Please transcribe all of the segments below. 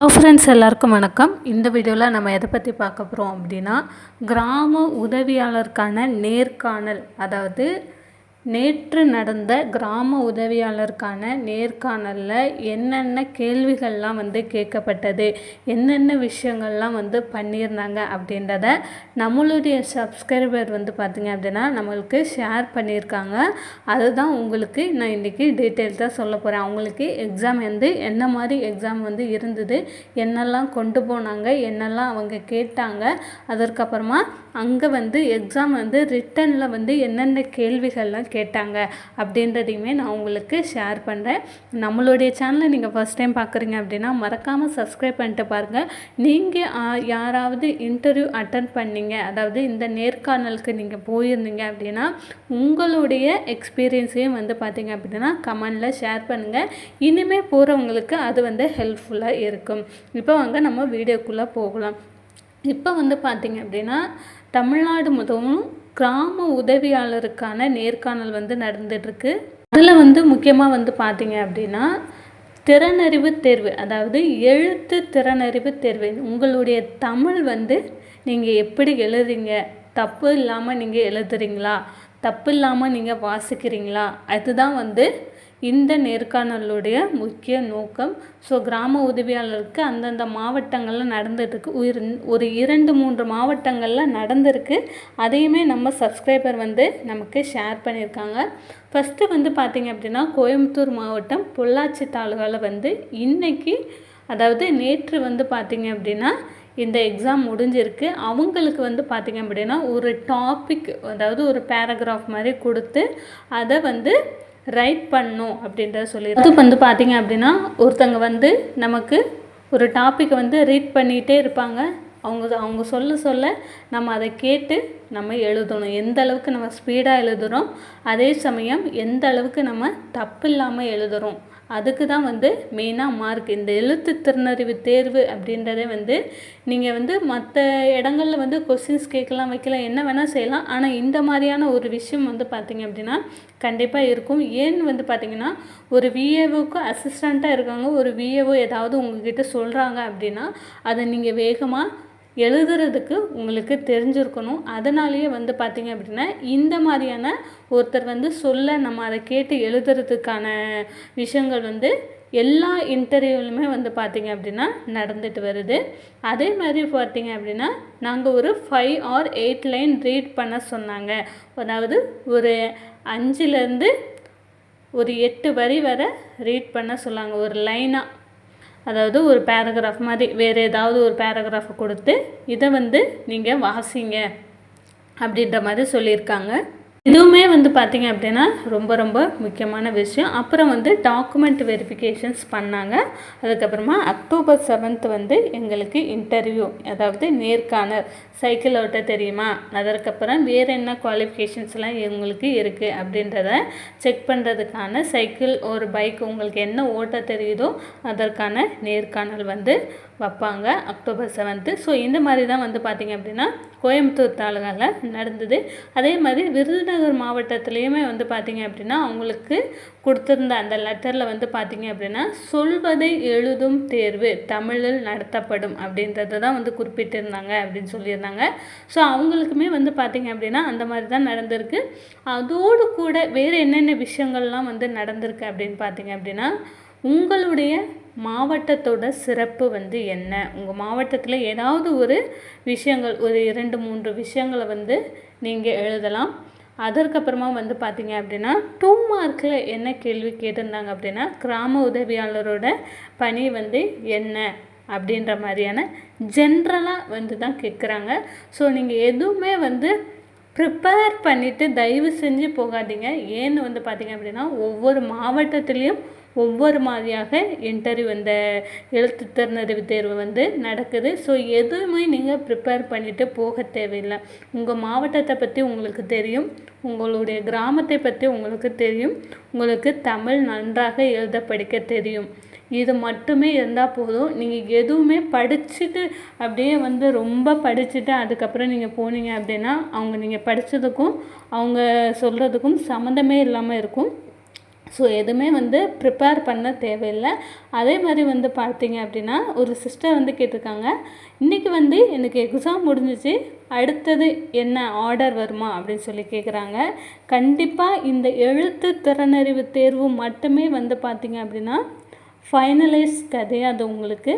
Friends எல்லாருக்கும் வணக்கம். இந்த வீடியோவில் நம்ம எதை பற்றி பார்க்க போகிறோம் அப்படின்னா, கிராம உதவியாளருக்கான நேர்காணல், அதாவது நேற்று நடந்த கிராம உதவியாளருக்கான நேர்காணலில் என்னென்ன கேள்விகள்லாம் கேட்கப்பட்டது, என்னென்ன விஷயங்கள்லாம் பண்ணியிருந்தாங்க அப்படின்றத நம்மளுடைய சப்ஸ்கிரைபர் பார்த்திங்க அப்படின்னா நம்மளுக்கு ஷேர் பண்ணியிருக்காங்க. அதுதான் உங்களுக்கு நான் இன்றைக்கி டீட்டெயில்ஸாக சொல்ல போகிறேன். அவங்களுக்கு எக்ஸாம் என்ன மாதிரி எக்ஸாம் இருந்தது, என்னெல்லாம் கொண்டு போனாங்க, என்னெல்லாம் அவங்க கேட்டாங்க, அதற்கப்புறமா அங்கே எக்ஸாம் ரிட்டனில் என்னென்ன கேள்விகள்லாம் கேட்டாங்க அப்படின்றதையுமே நான் உங்களுக்கு ஷேர் பண்ணுறேன். நம்மளுடைய சேனலை நீங்கள் ஃபஸ்ட் டைம் பார்க்குறீங்க அப்படின்னா மறக்காமல் சப்ஸ்கிரைப் பண்ணிட்டு பாருங்கள். நீங்கள் யாராவது இன்டர்வியூ அட்டன் பண்ணீங்க, அதாவது இந்த நேர்காணலுக்கு நீங்கள் போயிருந்தீங்க அப்படின்னா உங்களுடைய எக்ஸ்பீரியன்ஸையும் பார்த்தீங்க அப்படின்னா கமெண்டில் ஷேர் பண்ணுங்கள். இனிமேல் போகிறவங்களுக்கு அது ஹெல்ப்ஃபுல்லாக இருக்கும். இப்போ நம்ம வீடியோக்குள்ளே போகலாம். இப்போ பார்த்தீங்க அப்படின்னா தமிழ்நாடு முதலும் கிராம உதவியாளருக்கான நேர்காணல் நடந்துகிட்ருக்கு. அதில் முக்கியமாக பார்த்தீங்க அப்படின்னா திறனறிவு தேர்வு, அதாவது எழுத்து திறனறிவு தேர்வு. உங்களுடைய தமிழ் நீங்கள் எப்படி எழுதுறீங்க, தப்பு இல்லாமல் நீங்கள் எழுதுறீங்களா, தப்பு இல்லாமல் நீங்கள் வாசிக்கிறீங்களா, அதுதான் இந்த நேர்காணலுடைய முக்கிய நோக்கம். ஸோ கிராம உதவியாளருக்கு அந்தந்த மாவட்டங்களில் நடந்துகிட்ருக்கு. ஒரு 2-3 மாவட்டங்களில் நடந்திருக்கு. அதையுமே நம்ம சப்ஸ்கிரைபர் நமக்கு ஷேர் பண்ணியிருக்காங்க. ஃபஸ்ட்டு பார்த்திங்க அப்படின்னா கோயம்புத்தூர் மாவட்டம் பொள்ளாச்சி தாலுகாவில் இன்றைக்கி, அதாவது நேற்று பார்த்திங்க அப்படின்னா இந்த எக்ஸாம் முடிஞ்சிருக்கு. அவங்களுக்கு பார்த்திங்க அப்படின்னா ஒரு டாபிக், அதாவது ஒரு பேராகிராஃப் மாதிரி கொடுத்து அதை ரைட் பண்ணணும் அப்படின்றத சொல்லிடுறோம். அது பார்த்திங்க அப்படின்னா ஒருத்தங்க நமக்கு ஒரு டாப்பிக்கை ரீட் பண்ணிகிட்டே இருப்பாங்க. அவங்க சொல்ல நம்ம அதை கேட்டு நம்ம எழுதணும். எந்த அளவுக்கு நம்ம ஸ்பீடாக எழுதுகிறோம், அதே சமயம் எந்த அளவுக்கு நம்ம தப்பு இல்லாமல் எழுதுகிறோம், அதுக்கு தான் மெயினாக மார்க். இந்த எழுத்து திறனறிவு தேர்வு அப்படின்றதே நீங்கள் மற்ற இடங்களில் கொஸ்டின்ஸ் கேட்கலாம், வைக்கலாம், என்ன வேணால் செய்யலாம். ஆனால் இந்த மாதிரியான ஒரு விஷயம் பார்த்திங்க அப்படின்னா கண்டிப்பாக இருக்கும். ஏன்னு பார்த்திங்கன்னா ஒரு விஏஓவுக்கு அசிஸ்டண்ட்டாக இருக்காங்க. ஒரு விஏஓ ஏதாவது உங்ககிட்ட சொல்கிறாங்க அப்படின்னா அதை நீங்கள் வேகமாக எழுதுறதுக்கு உங்களுக்கு தெரிஞ்சிருக்கணும். அதனாலேயே பார்த்திங்க அப்படின்னா இந்த மாதிரியான ஒருத்தர் சொல்ல நம்ம அதை கேட்டு எழுதுறதுக்கான விஷயங்கள் எல்லா இன்டர்வியூலுமே பார்த்திங்க அப்படின்னா நடந்துட்டு வருது. அதே மாதிரி பார்த்திங்க அப்படின்னா நாங்கள் ஒரு 5 or 8 லைன் ரீட் பண்ண சொன்னாங்க. அதாவது ஒரு 5லேருந்து ஒரு 8 வரி வரை ரீட் பண்ண சொன்னாங்க ஒரு லைனாக. அதாவது ஒரு பேராகிராஃப் மாதிரி வேறு ஏதாவது ஒரு பேராகிராஃபை கொடுத்து இதை நீங்கள் வாசிங்க அப்படின்ற மாதிரி சொல்லியிருக்காங்க. இதுவுமே பார்த்திங்க அப்படின்னா ரொம்ப ரொம்ப முக்கியமான விஷயம். அப்புறம் டாக்குமெண்ட் வெரிஃபிகேஷன்ஸ் பண்ணாங்க. அதுக்கப்புறமா அக்டோபர் 7th எங்களுக்கு இன்டர்வியூ, அதாவது நேர்காணல். சைக்கிள் ஓட்ட தெரியுமா, அதற்கப்புறம் வேறு என்ன குவாலிஃபிகேஷன்ஸ்லாம் உங்களுக்கு இருக்குது அப்படின்றத செக் பண்ணுறதுக்கான சைக்கிள் ஒரு பைக் உங்களுக்கு என்ன ஓட்ட தெரியுதோ அதற்கான நேர்காணல் வைப்பாங்க அக்டோபர் 7th. ஸோ இந்த மாதிரி தான் பார்த்திங்க அப்படின்னா கோயம்புத்தூர் தாலுகாவில் நடந்தது. அதே மாதிரி விருதுநகர் மாவட்டத்துலேயுமே பார்த்திங்க அப்படின்னா அவங்களுக்கு கொடுத்துருந்த அந்த லெட்டரில் பார்த்திங்க அப்படின்னா சொல்வதை எழுதும் தேர்வு தமிழில் நடத்தப்படும் அப்படின்றத தான் குறிப்பிட்டிருந்தாங்க அப்படின்னு சொல்லியிருந்தாங்க. ஸோ அவங்களுக்குமே பார்த்திங்க அப்படின்னா அந்த மாதிரி தான் நடந்திருக்கு. அதோடு கூட வேறு என்னென்ன விஷயங்கள்லாம் நடந்திருக்கு அப்படின்னு பார்த்திங்க அப்படின்னா உங்களுடைய மாவட்டத்தோட சிறப்பு என்ன, உங்கள் மாவட்டத்தில் ஏதாவது ஒரு விஷயங்கள், ஒரு 2-3 விஷயங்களை நீங்கள் எழுதலாம். அதற்கப்புறமா பார்த்திங்க அப்படின்னா 2 மார்க்கில் என்ன கேள்வி கேட்டிருந்தாங்க அப்படின்னா கிராம உதவியாளரோட பணி என்ன அப்படின்ற மாதிரியான ஜென்ரலாக தான் கேட்குறாங்க. ஸோ நீங்கள் எதுவுமே ப்ரிப்பேர் பண்ணிவிட்டு தயவு செஞ்சு போகாதீங்க. ஏன்னு பார்த்திங்க அப்படின்னா ஒவ்வொரு மாவட்டத்துலேயும் ஒவ்வொரு மாதிரியாக இன்டர்வியூ இந்த எழுத்து திறனறிவு தேர்வு நடக்குது. ஸோ எதுவுமே நீங்கள் ப்ரிப்பேர் பண்ணிவிட்டு போக தேவையில்லை. உங்கள் மாவட்டத்தை பற்றி உங்களுக்கு தெரியும், உங்களுடைய கிராமத்தை பற்றி உங்களுக்கு தெரியும், உங்களுக்கு தமிழ் நன்றாக எழுத படிக்க தெரியும். இது மட்டுமே இருந்தால் போதும். நீங்கள் எதுவுமே படிச்சுட்டு அப்படியே ரொம்ப படிச்சுட்டு அதுக்கப்புறம் நீங்கள் போனீங்க அப்படின்னா அவங்க நீங்கள் படித்ததுக்கும் அவங்க சொல்கிறதுக்கும் சம்மந்தமே இல்லாமல் இருக்கும். ஸோ எதுவுமே வந்து ப்ரிப்பேர் பண்ண தேவையில்லை. அதே மாதிரி வந்து பார்த்தீங்க அப்படின்னா ஒரு சிஸ்டர் வந்து கேட்டிருக்காங்க, இன்றைக்கி வந்து எனக்கு எக்ஸாம் முடிஞ்சிச்சு, அடுத்தது என்ன ஆர்டர் வருமா அப்படின்னு சொல்லி கேட்குறாங்க. கண்டிப்பாக இந்த எழுத்து திறனறிவு தேர்வு மட்டுமே வந்து பார்த்தீங்க அப்படின்னா ஃபைனலைஸ் கிடையாது உங்களுக்கு.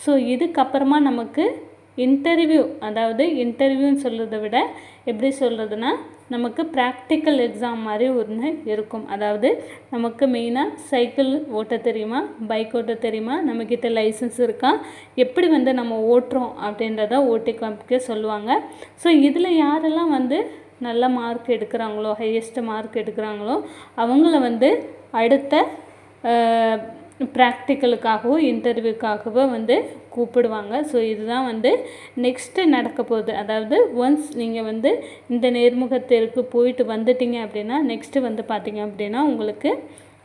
ஸோ இதுக்கப்புறமா நமக்கு இன்டர்வியூ, அதாவது இன்டர்வியூன்னு சொல்கிறத விட எப்படி சொல்கிறதுனா நமக்கு ப்ராக்டிக்கல் எக்ஸாம் மாதிரி ஒன்று இருக்கும். அதாவது நமக்கு மெயினாக சைக்கிள் ஓட்ட தெரியுமா, பைக் ஓட்ட தெரியுமா, நம்மக்கிட்ட லைசன்ஸ் இருக்கா, எப்படி வந்து நம்ம ஓட்டுறோம் அப்படின்றத ஓட்டி காமிக்க சொல்லுவாங்க. ஸோ இதில் யாரெல்லாம் வந்து நல்ல மார்க் எடுக்கிறாங்களோ, ஹையஸ்ட் மார்க் எடுக்கிறாங்களோ அவங்கள வந்து அடுத்த ப்ராக்டிக்கலுக்காகவோ இன்டர்வியூக்காகவோ வந்து கூப்பிடுவாங்க. ஸோ இதுதான் வந்து நெக்ஸ்ட்டு நடக்க போகுது. அதாவது ஒன்ஸ் நீங்கள் வந்து இந்த நேர்முக தேர்வுக்கு போயிட்டு வந்துட்டீங்க அப்படின்னா நெக்ஸ்ட்டு வந்து பார்த்திங்க அப்படின்னா உங்களுக்கு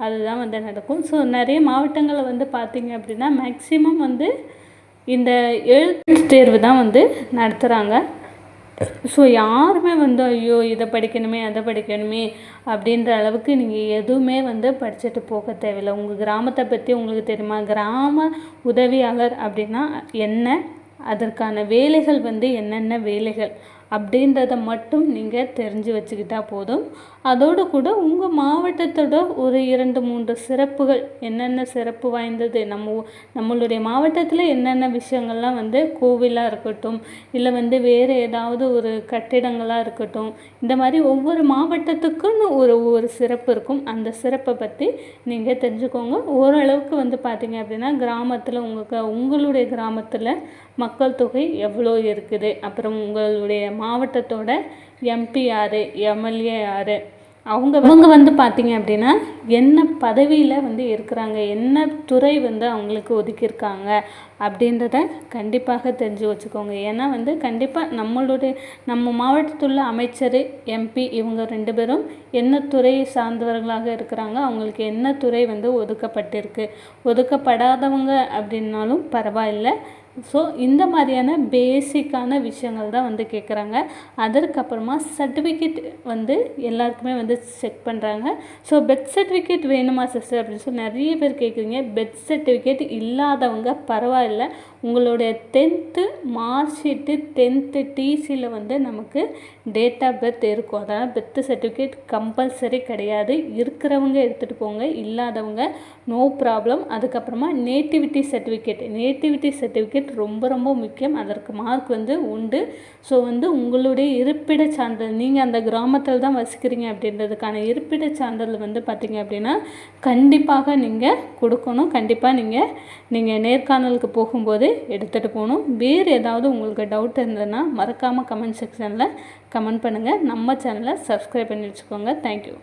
அதுதான் வந்து நடக்கும். ஸோ நிறைய மாவட்டங்களில் வந்து பார்த்திங்க அப்படின்னா மேக்ஸிமம் வந்து இந்த எழுத்து தேர்வு தான் வந்து நடத்துகிறாங்க. ஸோ யாருமே வந்து ஐயோ இதை படிக்கணுமே அதை படிக்கணுமே அப்படின்ற அளவுக்கு நீங்கள் எதுவுமே வந்து படிச்சுட்டு போக தேவையில்லை. உங்கள் கிராமத்தை பற்றி உங்களுக்கு தெரியுமா, கிராம உதவியாளர் அப்படின்னா என்ன, அதற்கான வேலைகள் வந்து என்னென்ன வேலைகள் அப்படின்றத மட்டும் நீங்கள் தெரிஞ்சு வச்சுக்கிட்டா போதும். அதோடு கூட உங்கள் மாவட்டத்தோட ஒரு 2-3 சிறப்புகள், என்னென்ன சிறப்பு வாய்ந்தது, நம்மளுடைய மாவட்டத்தில் என்னென்ன விஷயங்கள்லாம் வந்து கோவிலாக இருக்கட்டும், இல்லை வந்து வேறு ஏதாவது ஒரு கட்டிடங்களாக இருக்கட்டும், இந்த மாதிரி ஒவ்வொரு மாவட்டத்துக்குன்னு ஒரு சிறப்பு இருக்கும். அந்த சிறப்பை பற்றி நீங்கள் தெரிஞ்சுக்கோங்க. ஓரளவுக்கு வந்து பார்த்திங்க அப்படின்னா கிராமத்தில் உங்களுடைய கிராமத்தில் மக்கள் தொகை எவ்வளோ இருக்குது, அப்புறம் உங்களுடைய மாவட்டத்தோட எம்பி யார், எம்எல்ஏ யார், அவங்க வந்து பார்த்திங்க அப்படின்னா என்ன பதவியில் வந்து இருக்கிறாங்க, என்ன துறை வந்து அவங்களுக்கு ஒதுக்கியிருக்காங்க அப்படின்றத கண்டிப்பாக தெரிஞ்சு வச்சுக்கோங்க. ஏன்னா வந்து கண்டிப்பாக நம்ம மாவட்டத்தில் உள்ள அமைச்சர், எம்பி இவங்க 2 பேரும் என்ன துறையை சார்ந்தவர்களாக இருக்கிறாங்க, அவங்களுக்கு என்ன துறை வந்து ஒதுக்கப்பட்டிருக்கு, ஒதுக்கப்படாதவங்க அப்படின்னாலும் பரவாயில்லை. ஸோ இந்த மாதிரியான பேசிக்கான விஷயங்கள் தான் வந்து கேட்குறாங்க. அதற்கப்புறமா சர்டிஃபிகேட் வந்து எல்லாருக்குமே வந்து செக் பண்ணுறாங்க. ஸோ பெர்த் சர்டிஃபிகேட் வேணுமா சிஸ்டர் அப்படின்னு சொல்லி நிறைய பேர் கேட்குறீங்க. பெர்த் சர்டிஃபிகேட் இல்லாதவங்க பரவாயில்லை, உங்களுடைய 10th மார்க் ஷீட்டு 10th டிசியில் வந்து நமக்கு டேட் ஆஃப் பர்த் இருக்கும். அதனால் பெர்த் சர்டிஃபிகேட் கம்பல்சரி கிடையாது. இருக்கிறவங்க எடுத்துகிட்டு போங்க, இல்லாதவங்க நோ ப்ராப்ளம். அதுக்கப்புறமா நேட்டிவிட்டி சர்டிஃபிகேட் ரொம்ப ரொம்ப முக்கியம். அதற்கு மார்க் வந்து உண்டு. ஸோ வந்து உங்களுடைய இருப்பிட சான்றிதழ், நீங்கள் அந்த கிராமத்தில் தான் வசிக்கிறீங்க அப்படின்றதுக்கான இருப்பிட சான்றிதழ் வந்து பார்த்திங்க அப்படின்னா கண்டிப்பாக நீங்கள் கொடுக்கணும். கண்டிப்பாக நீங்கள் நேர்காணலுக்கு போகும்போது எடுத்துகிட்டு போகணும். வேறு ஏதாவது உங்களுக்கு டவுட் இருந்ததுன்னா மறக்காமல் கமெண்ட் செக்ஷனில் கமெண்ட் பண்ணுங்கள். நம்ம சேனலை சப்ஸ்கிரைப் பண்ணி வச்சுக்கோங்க. தேங்க்யூ.